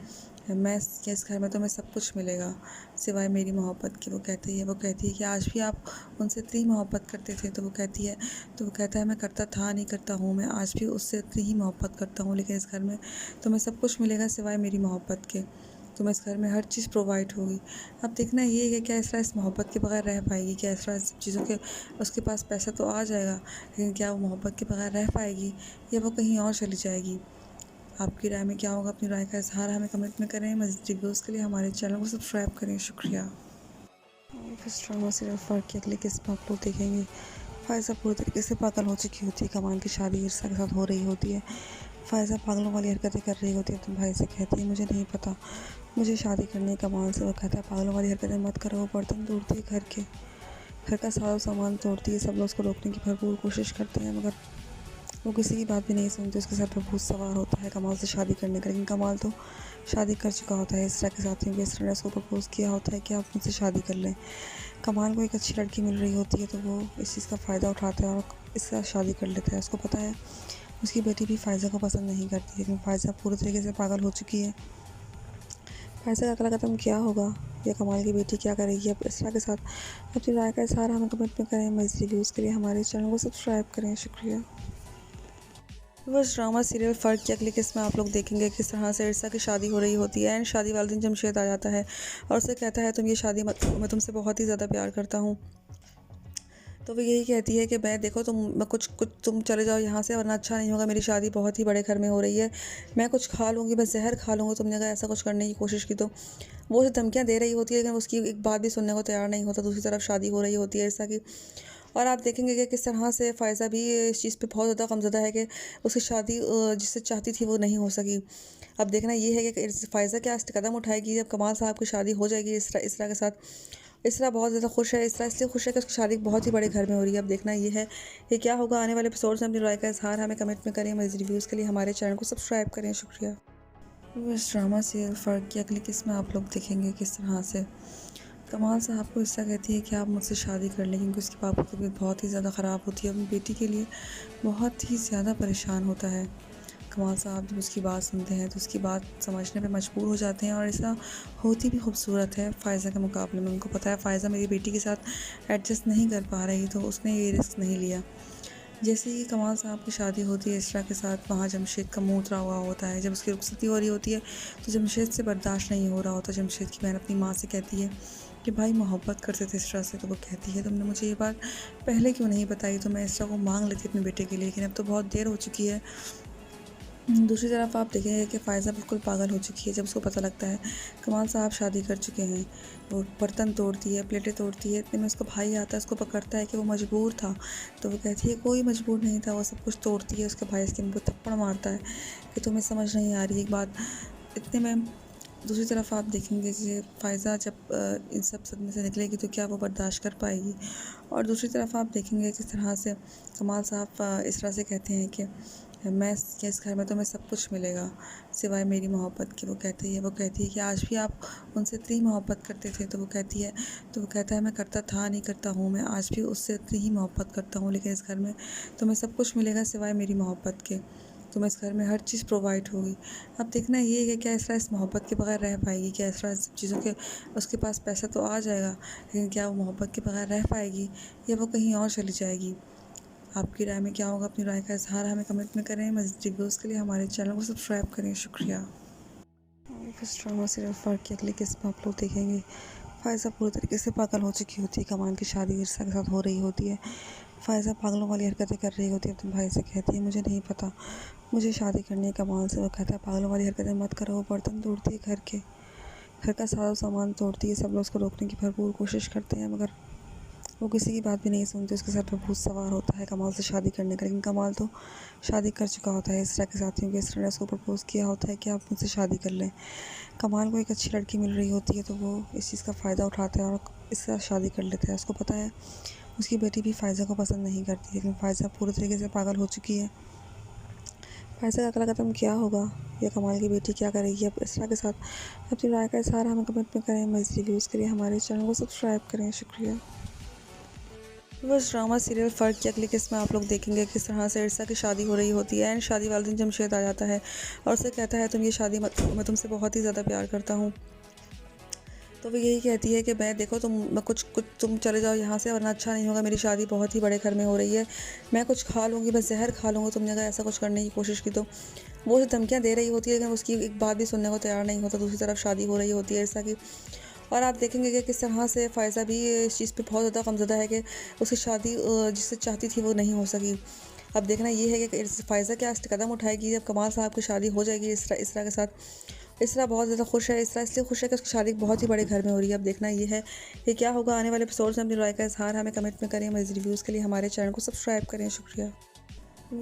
मैं इस घर में तुम्हें सब कुछ मिलेगा सिवाय मेरी मोहब्बत के। वो कहती है कि आज भी आप उनसे इतनी मोहब्बत करते थे, तो वो कहता है मैं करता था नहीं करता हूँ, मैं आज भी उससे इतनी ही मोहब्बत करता हूँ, लेकिन इस घर में तुम्हें सब कुछ मिलेगा सिवाय मेरी मोहब्बत के। तुम्हें इस घर में हर चीज़ प्रोवाइड होगी। अब देखना ये है कि क्या इसरा इस मोहब्बत के बगैर रह पाएगी, क्या इसरा इस चीज़ों के उसके पास पैसा तो आ जाएगा लेकिन क्या वो मोहब्बत के बगैर रह पाएगी या वो कहीं और चली जाएगी। आपकी राय में क्या होगा? अपनी राय का इज़हार हमें कमेंट में करें। मज़ीद रिव्यूज़ के लिए हमारे चैनल को सब्सक्राइब करें। शुक्रिया। इस ड्रामा सीरियल फ़र्क की अगली किस्म आप लोग देखेंगे। फ़ायज़ा पूरी तरीके से पागल हो चुकी होती है। कमाल की शादी इरसा के साथ हो रही होती है। फ़ायज़ा पागलों वाली हरकतें कर रही होती है। अपने भाई से कहती है मुझे नहीं पता, मुझे शादी करनी है कमाल से। वो कहता है पागलों वाली हरकतें मत करो। वो बर्तन तोड़ती है घर का सारा सामान तोड़ती है। सब लोग उसको रोकने की भरपूर कोशिश करते हैं मगर वो किसी की बात भी नहीं सुनती। उसके सर पर भूत सवार होता है कमाल से शादी करने का, लेकिन कमाल तो शादी कर चुका होता है इसरा के साथ, क्योंकि इसरा ने उसको प्रपोज़ किया होता है कि आप मुझसे शादी कर लें। कमाल को एक अच्छी लड़की मिल रही होती है तो वो इस चीज़ का फ़ायदा उठाता है और इसके साथ शादी कर लेता है। उसको पता है उसकी बेटी भी फ़ायज़ा को पसंद नहीं करती, लेकिन फ़ायज़ा पूरी तरीके से पागल हो चुकी है। फ़ायज़ा का अगला कदम क्या होगा या कमाल की बेटी क्या करेगी अब इसरा के साथ, अपनी राय का इज़हार हमें कमेंट में करें। मज़ीद रिव्यूज़ के लिए हमारे चैनल को सब्सक्राइब करें। शुक्रिया। बस ड्रामा सीरियल फ़र्क की अगली किस्म में आप लोग देखेंगे किस तरह से इरसा की शादी हो रही होती है एंड शादी वाले दिन जमशेद आ जाता है और उसे कहता है तुम ये शादी मत, मैं तुमसे बहुत ही ज़्यादा प्यार करता हूँ। तो वो यही कहती है कि तुम चले जाओ यहाँ से वरना अच्छा नहीं होगा, मेरी शादी बहुत ही बड़े घर में हो रही है, मैं कुछ खा लूँगी, बस जहर खा लूँगी तुमने अगर ऐसा कुछ करने की कोशिश की तो। वो उसे धमकियाँ दे रही होती है लेकिन उसकी एक बात भी सुनने को तैयार नहीं होता। दूसरी तरफ शादी हो रही होती है इरसा की और आप देखेंगे कि किस तरह से फ़ायज़ा भी इस चीज़ पे बहुत ज़्यादा गमज़दा है कि उसकी शादी जिससे चाहती थी वो नहीं हो सकी। अब देखना ये है कि फ़ायज़ा क्या कदम उठाएगी जब कमाल साहब की शादी हो जाएगी इसरा के साथ इसरा बहुत ज़्यादा खुश है। इसरा इसलिए खुश है कि उसकी शादी बहुत ही बड़े घर में हो रही है। अब देखना ये है कि क्या होगा आने वाले एपिसोड्स में। अपनी राय का इज़हार हमें कमेंट में करें। मज़ीद रिव्यूज़ के लिए हमारे चैनल को सब्सक्राइब करें। शुक्रिया। तो इस ड्रामा सीरियल फ़र्क की अगली किस्म में आप लोग देखेंगे किस तरह से कमाल साहब को इसरा कहती है कि आप मुझसे शादी कर लें, क्योंकि उसके पापा की तबीयत बहुत ही ज़्यादा ख़राब होती है। अपनी बेटी के लिए बहुत ही ज़्यादा परेशान होता है। कमाल साहब जब उसकी बात सुनते हैं तो उसकी बात समझने पे मजबूर हो जाते हैं, और ऐसा होती भी खूबसूरत है फ़ायज़ा के मुकाबले में। उनको पता है फ़ायज़ा मेरी बेटी के साथ एडजस्ट नहीं कर पा रही, तो उसने ये रिस्क नहीं लिया। जैसे ही कमाल साहब की शादी होती है इसरा के साथ, वहाँ जमशेद का मुँह उतरा हुआ होता है। जब उसकी रुखसती हो रही होती है तो जमशेद से बर्दाश्त नहीं हो रहा होता। जमशेद की बहन अपनी माँ से कहती है कि भाई मोहब्बत करते थे इसरा से, तो वो कहती है तुमने मुझे ये बात पहले क्यों नहीं बताई, तो मैं इसरा को मांग लेती अपने बेटे के लिए, लेकिन अब तो बहुत देर हो चुकी है। दूसरी तरफ आप देखेंगे कि फ़ायज़ा बिल्कुल पागल हो चुकी है जब उसको पता लगता है कमाल साहब शादी कर चुके हैं। वो बर्तन तोड़ती है, प्लेटें तोड़ती है। इतने में उसका भाई आता है, उसको पकड़ता है कि वो मजबूर था। तो वो कहती है कोई मजबूर नहीं था, वो सब कुछ तोड़ती है। उसके भाई इसके मुँह पे थप्पड़ मारता है कि तुम्हें समझ नहीं आ रही एक बात। इतने में दूसरी तरफ आप देखेंगे कि फ़ायज़ा जब इन सब सदमे से निकलेगी तो क्या वो बर्दाश्त कर पाएगी। और दूसरी तरफ आप देखेंगे किस तरह से कमाल साहब इसरा से कहते हैं कि मैं इस घर में तुम्हें सब कुछ मिलेगा सिवाय मेरी मोहब्बत के। वो कहती है कि आज भी आप उनसे इतनी मोहब्बत करते थे। तो वो कहता है मैं करता था, नहीं करता हूँ, मैं आज भी उससे इतनी ही मोहब्बत करता हूँ, लेकिन इस घर में तुम्हें सब कुछ मिलेगा सिवाय मेरी मोहब्बत के। तुम्हें इस घर में हर चीज़ प्रोवाइड होगी। अब देखना ये है कि क्या इसरा इस मोहब्बत के बगैर रह पाएगी, क्या इसरा इस सब चीज़ों के उसके पास पैसा तो आ जाएगा, लेकिन क्या वो मोहब्बत के बगैर रह पाएगी या वो कहीं और चली जाएगी। आपकी राय में क्या होगा? अपनी राय का इज़हार हमें कमेंट में करें। मज़ीद रिव्यूज़ के लिए हमारे चैनल को सब्सक्राइब करें। शुक्रिया। इस ड्रामा सीरियल फ़र्क की अगली किस्म आप लोग देखेंगे। फ़ायज़ा पूरी तरीके से पागल हो चुकी होती है। कमाल की शादी इरसा के साथ हो रही होती है। फ़ायज़ा पागलों वाली हरकतें कर रही होती है। अपने भाई से कहती है मुझे नहीं पता, मुझे शादी करनी है कमाल से। वो कहता है पागलों वाली हरकतें मत करो। वो बर्तन तोड़ती है, घर का सारा सामान तोड़ती है। सब लोग उसको रोकने की भरपूर कोशिश करते हैं, मगर वो किसी की बात भी नहीं सुनती। उसके सर पर भूत सवार होता है कमाल से शादी करने का, लेकिन कमाल तो शादी कर चुका होता है इसरा के साथ, क्योंकि इसरा ने उसको प्रपोज़ किया होता है कि आप मुझसे शादी कर लें। कमाल को एक अच्छी लड़की मिल रही होती है, तो वो इस चीज़ का फ़ायदा उठाता है और इसके साथ शादी कर लेता है। उसको पता है उसकी बेटी भी फ़ायज़ा को पसंद नहीं करती, लेकिन फ़ायज़ा पूरी तरीके से पागल हो चुकी है। फ़ायज़ा का अगला कदम क्या होगा या कमाल की बेटी क्या करेगी अब इसरा के साथ? अपनी राय का इज़हार हमें कमेंट में करें। मज़ीद रिव्यूज़ के लिए हमारे चैनल को सब्सक्राइब करें। शुक्रिया। बस ड्रामा सीरियल फ़र्क की अगली किस्म में आप लोग देखेंगे किस तरह से इरसा की शादी हो रही होती है, एंड शादी वाले दिन जमशेद आ जाता है और उसे कहता है तुम ये शादी मत करो, मैं तुमसे बहुत ही ज़्यादा प्यार करता हूँ। तो वो यही कहती है कि मैं देखो मैं कुछ कुछ तुम चले जाओ यहाँ से, वरना अच्छा नहीं होगा। मेरी शादी बहुत ही बड़े घर में हो रही है, मैं कुछ खा लूँगी, बस जहर खा लूँगी तुमने अगर ऐसा कुछ करने की कोशिश की तो। वो उसे धमकियाँ दे रही होती है, लेकिन उसकी एक बात भी सुनने को तैयार नहीं होता। दूसरी तरफ शादी हो रही होती है इरसा की, और आप देखेंगे कि किस तरह से फ़ायज़ा भी इस चीज़ पे बहुत ज़्यादा गमज़दा है कि उसकी शादी जिससे चाहती थी वो नहीं हो सकी। अब देखना ये है कि फ़ायज़ा क्या कदम उठाएगी जब कमाल साहब की शादी हो जाएगी इसरा के साथ। इसरा बहुत ज़्यादा खुश है। इसरा इसलिए खुश है कि उसकी शादी बहुत ही बड़े घर में हो रही है। अब देखना ये है कि क्या होगा आने वाले एपिसोड्स में। अपनी राय का इज़हार हमें कमेंट में करें। मज़ीद रिव्यूज़ के लिए हमारे चैनल को सब्सक्राइब करें। शुक्रिया।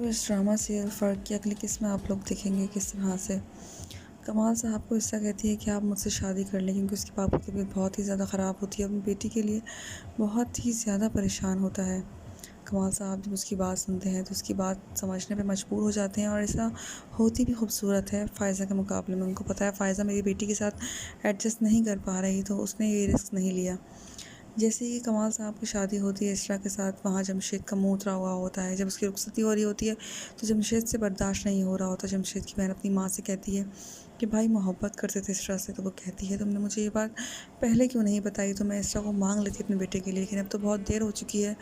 इस ड्रामा सीरियल फ़र्क की अगली किस्म में आप लोग देखेंगे किस तरह से कमाल साहब को इसरा कहती है कि आप मुझसे शादी कर लें, क्योंकि उसके पापा की तबीयत बहुत ही ज़्यादा ख़राब होती है। अपनी बेटी के लिए बहुत ही ज़्यादा परेशान होता है। कमाल साहब जब उसकी बात सुनते हैं तो उसकी बात समझने पे मजबूर हो जाते हैं, और ऐसा होती भी खूबसूरत है फ़ायज़ा के मुकाबले में। उनको पता है फ़ायज़ा मेरी बेटी के साथ एडजस्ट नहीं कर पा रही, तो उसने ये रिस्क नहीं लिया। जैसे ही कमाल साहब की शादी होती है इसरा के साथ, वहाँ जमशेद का मुँह उतरा हुआ होता है। जब उसकी रुखसती हो रही होती है तो जमशेद से बर्दाश्त नहीं हो रहा होता। जमशेद की बहन अपनी माँ से कहती है कि भाई मोहब्बत करते थे इसरा से, तो वो कहती है तुमने मुझे ये बात पहले क्यों नहीं बताई, तो मैं इसरा को मांग लेती अपने बेटे के लिए, लेकिन अब तो बहुत देर हो चुकी है।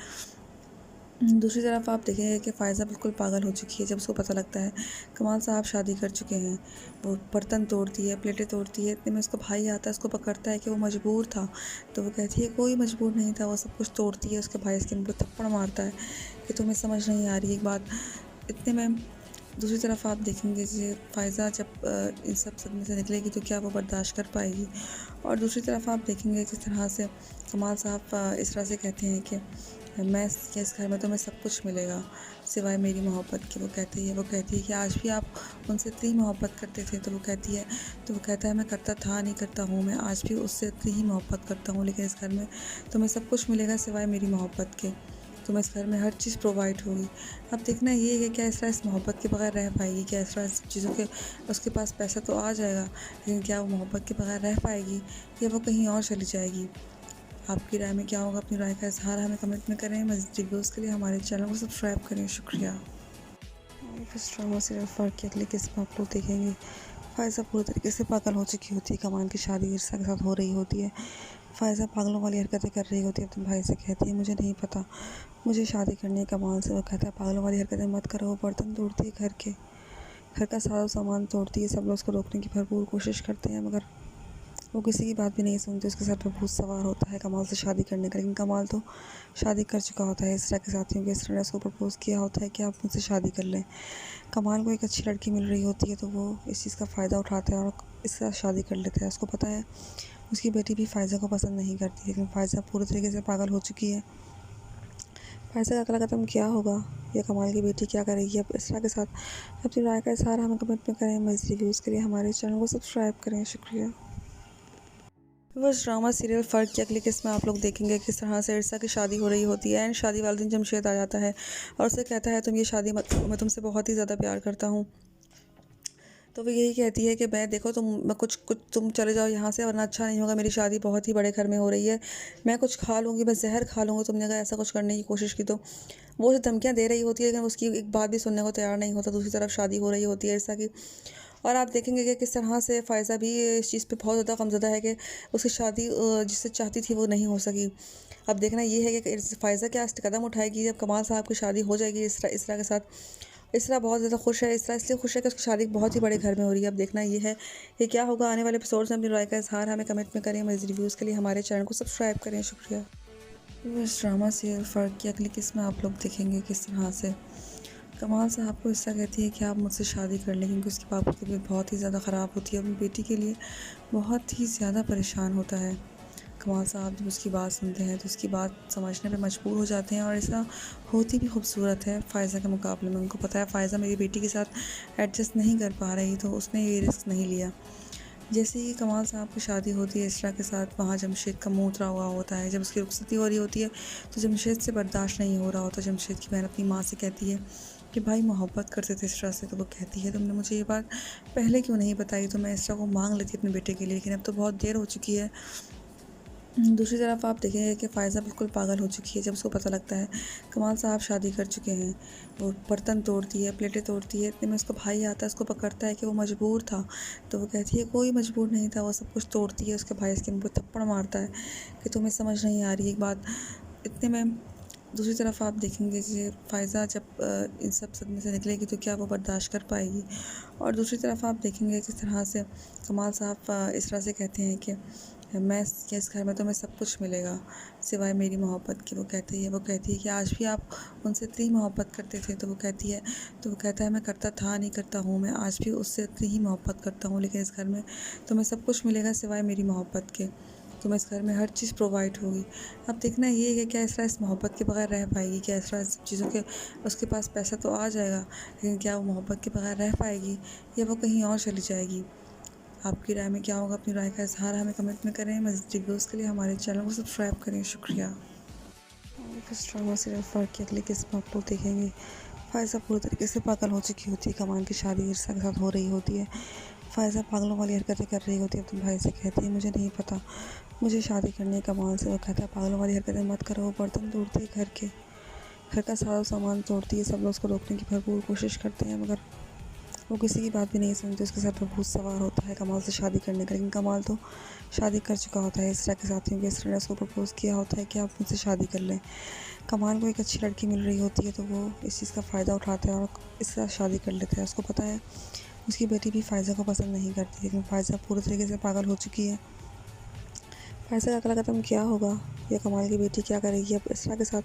दूसरी तरफ आप देखेंगे कि फ़ायज़ा बिल्कुल पागल हो चुकी है जब उसको पता लगता है कमाल साहब शादी कर चुके हैं। वो बर्तन तोड़ती है, प्लेटें तोड़ती है। इतने में उसका भाई आता है, उसको पकड़ता है कि वो मजबूर था। तो वो कहती है कोई मजबूर नहीं था, वो सब कुछ तोड़ती है। उसके भाई इसके मुँह पे थप्पड़ मारता है कि तुम्हें समझ नहीं आ रही एक बात। इतने में दूसरी तरफ आप देखेंगे कि फ़ायज़ा जब इन सब सदमे से निकलेगी तो क्या वो बर्दाश्त कर पाएगी। और दूसरी तरफ आप देखेंगे किस तरह से कमाल साहब इसरा से कहते हैं कि मैं इस घर में तुम्हें सब कुछ मिलेगा सिवाय मेरी मोहब्बत के। वो कहती है कि आज भी आप उनसे इतनी मोहब्बत करते थे। तो वो कहता है मैं करता था नहीं करता हूँ, मैं आज भी उससे इतनी ही मोहब्बत करता हूँ, लेकिन इस घर में तुम्हें सब कुछ मिलेगा सिवाय मेरी मोहब्बत के। तुम्हें इस घर में हर चीज़ प्रोवाइड होगी। अब देखना ये है कि क्या इसरा इस मोहब्बत के बगैर रह पाएगी, क्या इसरा इस चीज़ों के उसके पास पैसा तो आ जाएगा, लेकिन क्या वो मोहब्बत के बगैर रह पाएगी या वो कहीं और चली जाएगी। आपकी राय में क्या होगा? अपनी राय का इज़हार हमें कमेंट में करें। मज़ीद रिव्यूज़ के लिए हमारे चैनल को सब्सक्राइब करें। शुक्रिया। इस ड्रामा सीरियल फ़र्क की अगली किस्म आप लोग देखेंगे। फ़ायज़ा पूरी तरीके से पागल हो चुकी होती है। कमाल की शादी इरसा के साथ हो रही होती है। फ़ायज़ा पागलों वाली हरकतें कर रही होती है। अपने भाई से कहती है मुझे नहीं पता, मुझे शादी करनी है कमाल से। वो कहता है पागलों वाली हरकतें मत करो। वो बर्तन तोड़ती है, घर का सारा सामान तोड़ती है। सब लोग उसको रोकने की भरपूर कोशिश करते हैं, मगर वो किसी की बात भी नहीं सुनती। उसके सर पर भूत सवार होता है कमाल से शादी करने का, लेकिन कमाल तो शादी कर चुका होता है इसरा के साथ, क्योंकि इसरा ने उसको प्रपोज़ किया होता है कि आप मुझसे शादी कर लें। कमाल को एक अच्छी लड़की मिल रही होती है, तो वो इस चीज़ का फ़ायदा उठाता है और इसके साथ शादी कर लेता है। उसको पता है उसकी बेटी भी फ़ायज़ा को पसंद नहीं करती, लेकिन फ़ायज़ा पूरी तरीके से पागल हो चुकी है। फ़ायज़ा का अगला कदम क्या होगा या कमाल की बेटी क्या करेगी अब इसरा के साथ? अपनी राय का इज़हार हमें कमेंट में करें। मज़ीद रिव्यूज़ के लिए हमारे चैनल को सब्सक्राइब करें। शुक्रिया। बस ड्रामा सीरियल फ़र्क की अगली किस्म में आप लोग देखेंगे किस तरह से इरसा की शादी हो रही होती है एंड शादी वाले दिन जमशेद आ जाता है और उसे कहता है तुम ये शादी मत करो, मैं तुमसे बहुत ही ज़्यादा प्यार करता हूँ। तो वो यही कहती है कि मैं देखो मैं कुछ तुम चले जाओ यहाँ से, वरना अच्छा नहीं होगा। मेरी शादी बहुत ही बड़े घर में हो रही है, मैं कुछ खा लूँगी, मैं ज़हर खा लूँगी तुमने अगर ऐसा कुछ करने की कोशिश की तो। वो उसे धमकियाँ दे रही होती है, लेकिन उसकी एक बात भी सुनने को तैयार नहीं होता। दूसरी तरफ शादी हो रही होती है इरसा की, और आप देखेंगे कि किस तरह से फ़ायज़ा भी इस चीज़ पे बहुत ज़्यादा गमज़दा है कि उसकी शादी जिससे चाहती थी वो नहीं हो सकी। अब देखना ये है कि फ़ायज़ा क्या कदम उठाएगी जब कमाल साहब की शादी हो जाएगी इसरा के साथ। इसरा बहुत ज़्यादा खुश है। इसरा इसलिए खुश है कि उसकी शादी बहुत ही बड़े घर में हो रही है। अब देखना ये है कि क्या होगा आने वाले एपिसोड्स में। अपनी राय का इज़हार हमें कमेंट में करें। मज़ीद रिव्यूज़ के लिए हमारे चैनल को सब्सक्राइब करें। शुक्रिया। इस ड्रामा सीरियल फ़र्क की अगली किस्म में आप लोग देखेंगे किस तरह से कमाल साहब को इरसा कहती है कि आप मुझसे शादी कर लें, क्योंकि उसके पापा की तबीयत बहुत ही ज़्यादा ख़राब होती है। अपनी बेटी के लिए बहुत ही ज़्यादा परेशान होता है। कमाल साहब जब उसकी बात सुनते हैं तो उसकी बात समझने पे मजबूर हो जाते हैं, और ऐसा होती भी खूबसूरत है फ़ायज़ा के मुकाबले में। उनको पता है फ़ायज़ा मेरी बेटी के साथ एडजस्ट नहीं कर पा रही, तो उसने ये रिस्क नहीं लिया। जैसे ही कमाल साहब की शादी होती है इसरा के साथ, वहाँ जमशेद का मुँह उतरा हुआ होता है। जब उसकी रुखसती हो रही होती है तो जमशेद से बर्दाश्त नहीं हो रहा होता। जमशेद की बहन अपनी माँ से कहती है कि भाई मोहब्बत करते थे इसरा से। तो वो कहती है तुमने मुझे ये बात पहले क्यों नहीं बताई, तो मैं इसरा को मांग लेती अपने बेटे के लिए, लेकिन अब तो बहुत देर हो चुकी है। दूसरी तरफ आप देखेंगे कि फ़ायज़ा बिल्कुल पागल हो चुकी है जब उसको पता लगता है कमाल साहब शादी कर चुके हैं। वो बर्तन तोड़ती है, प्लेटें तोड़ती है। इतने में उसका भाई आता है, उसको पकड़ता है कि वो मजबूर था। तो वो कहती है कोई मजबूर नहीं था, वो सब कुछ तोड़ती है। उसके भाई इसके मुँह पे थप्पड़ मारता है कि तुम्हें समझ नहीं आ रही एक बात। इतने में दूसरी तरफ आप देखेंगे कि फ़ायज़ा जब इन सब सदमे से निकलेगी तो क्या वो बर्दाश्त कर पाएगी। और दूसरी तरफ आप देखेंगे किस तरह से कमाल साहब इसरा से कहते हैं कि मैं इस घर में तुम्हें सब कुछ मिलेगा सिवाय मेरी मोहब्बत के। वो कहती है कि आज भी आप उनसे इतनी मोहब्बत करते थे। तो वो कहता है मैं करता था नहीं करता हूँ, मैं आज भी उससे इतनी ही मोहब्बत करता हूँ, लेकिन इस घर में तुम्हें सब कुछ मिलेगा सिवाय मेरी मोहब्बत के। तुम्हें इस घर में हर चीज़ प्रोवाइड होगी। अब देखना ये है कि क्या इसरा इस मोहब्बत के बगैर रह पाएगी, क्या इसरा इस चीज़ों के उसके पास पैसा तो आ जाएगा, लेकिन क्या वो मोहब्बत के बगैर रह पाएगी या वो कहीं और चली जाएगी। आपकी राय में क्या होगा? अपनी राय का इज़हार हमें कमेंट में करें। मज़ीद रिव्यूज़ के लिए हमारे चैनल को सब्सक्राइब करें। शुक्रिया। इस ड्रामा सीरियल फ़र्क की अगली किस्म आप लोग देखेंगे। फ़ायज़ा पूरी तरीके से पागल हो चुकी होती है। कमाल की शादी इरसा के साथ हो रही होती है। फ़ायज़ा पागलों वाली हरकतें कर रही होती है। अपने भाई से कहती है मुझे नहीं पता, मुझे शादी करनी है कमाल से। वो कहता है पागलों वाली हरकतें मत करो। वो बर्तन तोड़ती है, घर का सारा सामान तोड़ती है। सब लोग उसको रोकने की भरपूर कोशिश करते हैं, मगर वो किसी की बात भी नहीं सुनती। उसके सर पर भूत सवार होता है कमाल से शादी करने का, लेकिन कमाल तो शादी कर चुका होता है इसरा के साथ, क्योंकि इसरा ने उसको प्रपोज़ किया होता है कि आप मुझसे शादी कर लें। कमाल को एक अच्छी लड़की मिल रही होती है, तो वो इस चीज़ का फ़ायदा उठाता है और इसके साथ शादी कर लेता है। उसको पता है उसकी बेटी भी फ़ायज़ा को पसंद नहीं करती, लेकिन फ़ायज़ा पूरी तरीके से पागल हो चुकी है। फ़ायज़ा का अगला कदम क्या होगा या कमाल की बेटी क्या करेगी अब इसरा के साथ?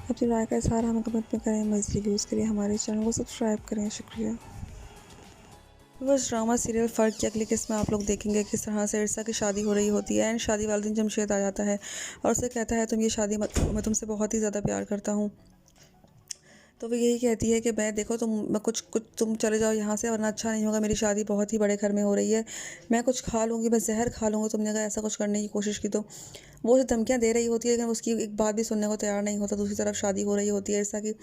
अपनी राय का इज़हार हमें कमेंट में करें। मज़ीद रिव्यूज़ के लिए हमारे चैनल को सब्सक्राइब करें। शुक्रिया। बस ड्रामा सीरियल फ़र्क की अगली किस्त में आप लोग देखेंगे किस तरह से इरसा की शादी हो रही होती है एंड शादी वाले दिन जमशेद आ जाता है और उसे कहता है तुम ये शादी मत करो, मैं तुमसे बहुत ही ज़्यादा प्यार करता हूँ। तो वो यही कहती है कि मैं देखो तुम मैं कुछ कुछ तुम चले जाओ यहाँ से वरना अच्छा नहीं होगा, मेरी शादी बहुत ही बड़े घर में हो रही है, मैं कुछ खा लूँगी, मैं जहर खा लूँगी तुमने अगर ऐसा कुछ करने की कोशिश की तो। वो उसे धमकियाँ दे रही होती है लेकिन उसकी एक बात भी सुनने को तैयार नहीं होता। दूसरी तरफ शादी हो रही होती है इरसा की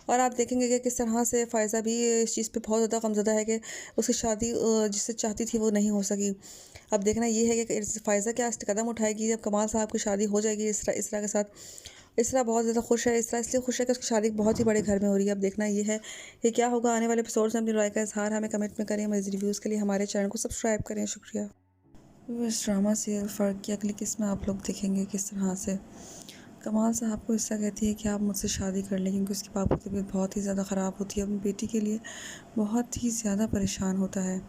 और आप देखेंगे कि किस तरह से फ़ायज़ा भी इस चीज़ पे बहुत ज़्यादा गमज़दा है कि उसकी शादी जिससे चाहती थी वो नहीं हो सकी। अब देखना ये है कि फ़ायज़ा क्या कदम उठाएगी जब कमाल साहब की शादी हो जाएगी इसरा के साथ। इसरा बहुत ज़्यादा खुश है, इसरा इसलिए खुश है कि उसकी शादी एक बहुत ही बड़े घर में हो रही है। अब देखना ये है कि क्या होगा आने वाले एपिसोड्स में। अपनी राय का इज़हार हमें कमेंट में करें। मज़ीद रिव्यूज़ के लिए हमारे चैनल को सब्सक्राइब करें। शुक्रिया। इस ड्रामा सीरियल फ़र्क की अगली किस्त में आप लोग देखेंगे किस तरह से कमाल साहब को इरसा कहती है कि आप मुझसे शादी कर लें क्योंकि उसके पापा की तबीयत बहुत ही ज़्यादा ख़राब होती है। अपनी बेटी के लिए बहुत ही ज़्यादा परेशान होता है।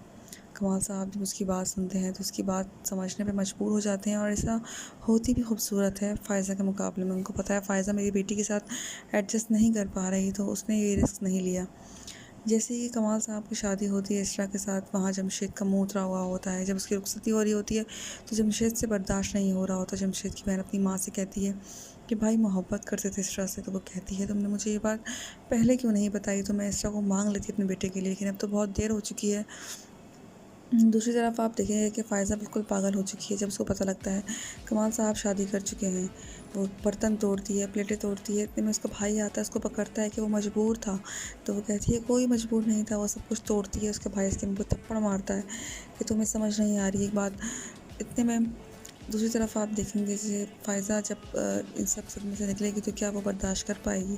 कमाल साहब जब उसकी बात सुनते हैं तो उसकी बात समझने पे मजबूर हो जाते हैं और ऐसा होती भी खूबसूरत है फ़ायज़ा के मुकाबले में। उनको पता है फ़ायज़ा मेरी बेटी के साथ एडजस्ट नहीं कर पा रही तो उसने ये रिस्क नहीं लिया। जैसे ही कमाल साहब की शादी होती है इसरा के साथ, वहाँ जमशेद का मुँह उतरा हुआ होता है। जब उसकी रुखसती हो रही होती है तो जमशेद से बर्दाश्त नहीं हो रहा होता। जमशेद की बहन अपनी माँ से कहती है कि भाई मोहब्बत करते थे इसरा से। तो वो कहती है तुमने मुझे ये बात पहले क्यों नहीं बताई, तो मैं इसरा को मांग लेती अपने बेटे के लिए, लेकिन अब तो बहुत देर हो चुकी है। दूसरी तरफ आप देखेंगे कि फ़ायज़ा बिल्कुल पागल हो चुकी है जब उसको पता लगता है कमाल साहब शादी कर चुके हैं। वो बर्तन तोड़ती है, प्लेटें तोड़ती है। इतने में उसका भाई आता है, उसको पकड़ता है कि वो मजबूर था। तो वो कहती है कोई मजबूर नहीं था, वो सब कुछ तोड़ती है। उसके भाई इसके मुँह पे थप्पड़ मारता है कि तुम्हें समझ नहीं आ रही एक बात। इतने में दूसरी तरफ आप देखेंगे जैसे फ़ायज़ा जब इन सब सदमे से निकलेगी तो क्या वो बर्दाश्त कर पाएगी।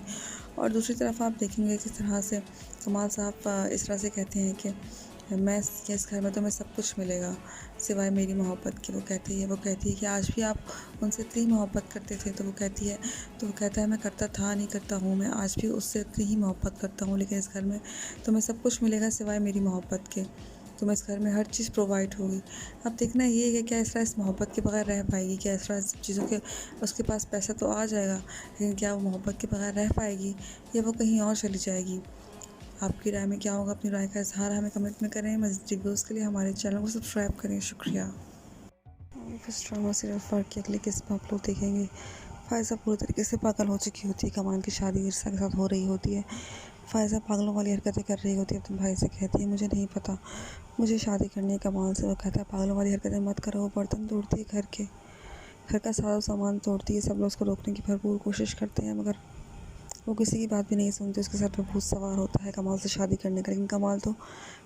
और दूसरी तरफ आप देखेंगे किस तरह से कमाल साहब इस तरह से कहते हैं कि मैं इस घर में तुम्हें सब कुछ मिलेगा सिवाय मेरी मोहब्बत के। वो कहती है कि आज भी आप उनसे इतनी मोहब्बत करते थे। तो वो कहता है मैं करता था नहीं करता हूँ, मैं आज भी उससे इतनी ही मोहब्बत करता हूँ, लेकिन इस घर में तुम्हें सब कुछ मिलेगा सिवाय मेरी मोहब्बत के। तुम्हें इस घर में हर चीज़ प्रोवाइड होगी। अब देखना ये है कि क्या इसरा इस मोहब्बत के बगैर रह पाएगी, क्या इसरा इस चीज़ों के उसके पास पैसा तो आ जाएगा लेकिन क्या वो मोहब्बत के बगैर रह पाएगी या वो कहीं और चली जाएगी। आपकी राय में क्या होगा? अपनी राय का इज़हार हमें कमेंट में करें। मज़ीद रिव्यूज़ के लिए हमारे चैनल को सब्सक्राइब करें। शुक्रिया। बस ड्रामा सीरियल फ़र्क की अगली किस्त में आप लोग देखेंगे फ़ायज़ा पूरी तरीके से पागल हो चुकी होती है। कमाल की शादी इरसा के साथ हो रही होती है। फ़ायज़ा पागलों वाली हरकतें कर रही होती है। अपने भाई से कहती है मुझे नहीं पता, मुझे शादी करनी है कमाल से। वो कहता है पागलों वाली हरकतें मत करो। वो बर्तन तोड़ती है घर का सारा सामान तोड़ती है। सब लोग उसको रोकने की भरपूर कोशिश करते हैं मगर वो किसी की बात भी नहीं सुनती। उसके सर पर भूत सवार होता है कमाल से शादी करने का, लेकिन कमाल तो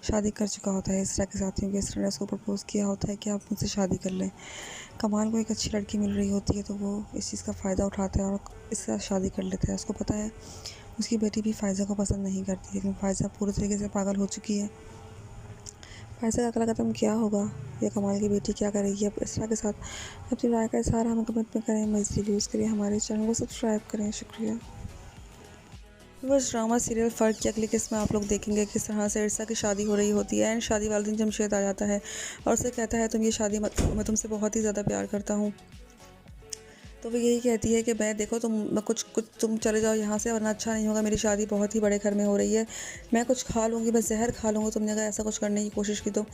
शादी कर चुका होता है इसरा के साथ, क्योंकि इसरा ने उसको प्रपोज़ किया होता है कि आप मुझसे शादी कर लें। कमाल को एक अच्छी लड़की मिल रही होती है तो वो इस चीज़ का फ़ायदा उठाता है और इसके साथ शादी कर लेता है। उसको पता है उसकी बेटी भी फ़ायज़ा को पसंद नहीं करती, लेकिन फ़ायज़ा पूरी तरीके से पागल हो चुकी है। फ़ायज़ा का अगला कदम क्या होगा या कमाल की बेटी क्या करेगी अब इसरा के साथ? अपनी राय का इज़हार हमें कमेंट में करें। मज़ीद रिव्यूज़ के लिए हमारे चैनल को सब्सक्राइब करें। शुक्रिया। बस ड्रामा सीरियल फ़र्क की अगली किस्त में आप लोग देखेंगे किस तरह से इरसा की शादी हो रही होती है एंड शादी वाले दिन जमशेद आ जाता है और उसे कहता है तुम ये शादी मत करो, मैं तुमसे बहुत ही ज़्यादा प्यार करता हूँ। तो वो यही कहती है कि मैं देखो तुम चले जाओ यहाँ से वरना अच्छा नहीं होगा, मेरी शादी बहुत ही बड़े घर में हो रही है, मैं कुछ खा लूँगी, मैं जहर खा लूँगी तुमने अगर ऐसा कुछ करने की कोशिश की तो।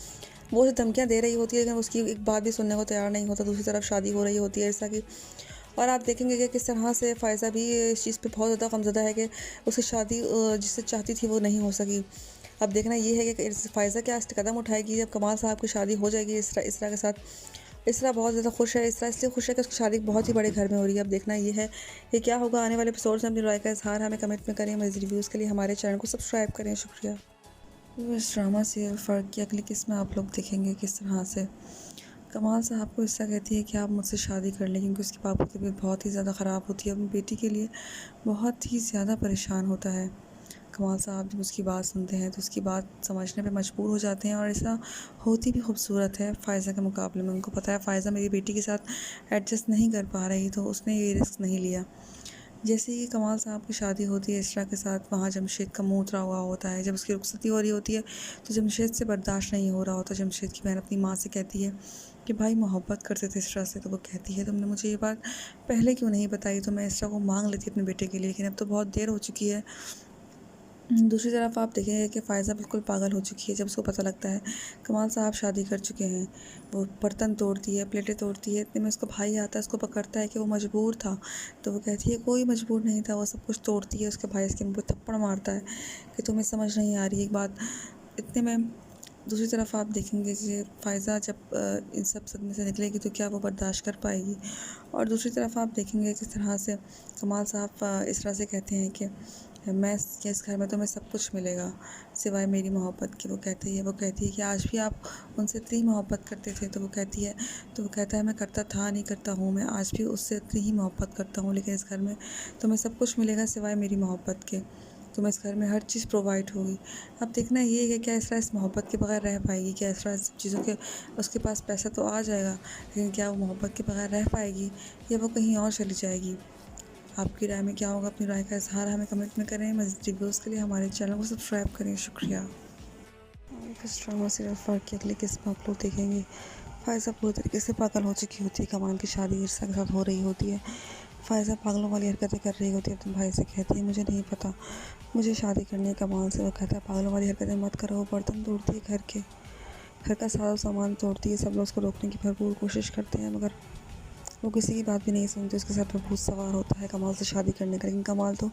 वो उसे धमकियाँ दे रही होती है लेकिन उसकी एक बात भी सुनने को तैयार नहीं होता। दूसरी तरफ शादी हो रही होती है इरसा की और आप देखेंगे कि किस तरह से फ़ायज़ा भी इस चीज़ पे बहुत ज़्यादा गमज़दा है कि उसकी शादी जिससे चाहती थी वो नहीं हो सकी। अब देखना ये है कि फ़ायज़ा क्या कदम उठाएगी जब कमाल साहब की शादी हो जाएगी इसरा के साथ। इसरा बहुत ज़्यादा खुश है, इसरा इसलिए खुश है कि उसकी शादी बहुत ही बड़े घर में हो रही है। अब देखना ये है कि क्या होगा आने वाले एपिसोड्स में। अपनी राय का इज़हार हमें कमेंट में करें। मज़ीद रिव्यूज़ के लिए हमारे चैनल को सब्सक्राइब करें। शुक्रिया। इस ड्रामा सीरियल फ़र्क की अगली किस्त में आप लोग देखेंगे किस तरह से कमाल साहब को इरसा कहती है कि आप मुझसे शादी कर लें क्योंकि उसके पापा की तबीयत बहुत ही ज़्यादा ख़राब होती है। अपनी बेटी के लिए बहुत ही ज़्यादा परेशान होता है। कमाल साहब जब उसकी बात सुनते हैं तो उसकी बात समझने पे मजबूर हो जाते हैं और ऐसा होती भी खूबसूरत है फ़ायज़ा के मुकाबले में। उनको पता है फ़ायज़ा मेरी बेटी के साथ एडजस्ट नहीं कर पा रही तो उसने ये रिस्क नहीं लिया। जैसे ही कमाल साहब की शादी होती है इसरा के साथ, वहाँ जमशेद का मुँह उतरा हुआ होता है। जब उसकी रुखसती हो रही होती है तो जमशेद से बर्दाश्त नहीं हो रहा होता। जमशेद की बहन अपनी माँ से कहती है कि भाई मोहब्बत करते थे इसरा से। तो वो कहती है तुमने मुझे ये बात पहले क्यों नहीं बताई, तो मैं इसरा को मांग लेती अपने बेटे के लिए, लेकिन अब तो बहुत देर हो चुकी है। दूसरी तरफ आप देखेंगे कि फ़ायज़ा बिल्कुल पागल हो चुकी है जब उसको पता लगता है कमाल साहब शादी कर चुके हैं। वो बर्तन तोड़ती है, प्लेटें तोड़ती है, इतने में उसका भाई आता है, उसको पकड़ता है कि वो मजबूर था। तो वो कहती है कोई मजबूर नहीं था, वो सब कुछ तोड़ती है। उसके भाई इसके मुँह पे थप्पड़ मारता है कि तुम्हें समझ नहीं आ रही एक बात। इतने में दूसरी तरफ आप देखेंगे कि फ़ायज़ा जब इन सब सदमे से निकलेगी तो क्या वो बर्दाश्त कर पाएगी। और दूसरी तरफ आप देखेंगे किस तरह से कमाल साहब इस तरह से कहते हैं कि मैं इस घर में तुम्हें सब कुछ मिलेगा सिवाय मेरी मोहब्बत की। वो कहती है कि आज भी आप उनसे इतनी मोहब्बत करते थे। तो वो कहता है मैं करता था नहीं करता हूँ, मैं आज भी उससे इतनी ही मोहब्बत करता हूँ, लेकिन इस घर में तुम्हें सब कुछ मिलेगा सिवाय मेरी मोहब्बत के। तुम्हें इस घर में हर चीज़ प्रोवाइड होगी। अब देखना ये है कि क्या इसरा इस मोहब्बत के बगैर रह पाएगी, क्या इसरा इस चीज़ों के उसके पास पैसा तो आ जाएगा, लेकिन क्या वो मोहब्बत के बगैर रह पाएगी या वो कहीं और चली जाएगी। आपकी राय में क्या होगा? अपनी राय का इज़हार हमें कमेंट में करें। मज़ीद रिव्यूज़ के लिए हमारे चैनल को सब्सक्राइब करें। शुक्रिया। और इस ड्रामा सीरियल फ़र्क की अगली किस्त में आप लोग देखेंगे फ़ायज़ा पूरी तरीके से पागल हो चुकी होती है। कमाल की शादी ईर्षा के साथ हो रही होती है। फ़ायज़ा पागलों वाली हरकतें कर रही होती है। अपने भाई से कहती है मुझे नहीं पता, मुझे शादी करनी है कमाल से। वो कहता है पागलों वाली हरकतें मत करो। वो बर्तन तोड़ती है, घर का सारा सामान तोड़ती है। सब लोग उसको रोकने की भरपूर कोशिश करते हैं, मगर वो किसी की बात भी नहीं सुनती। उसके सर पर भूत सवार होता है कमाल से शादी करने का, लेकिन कमाल तो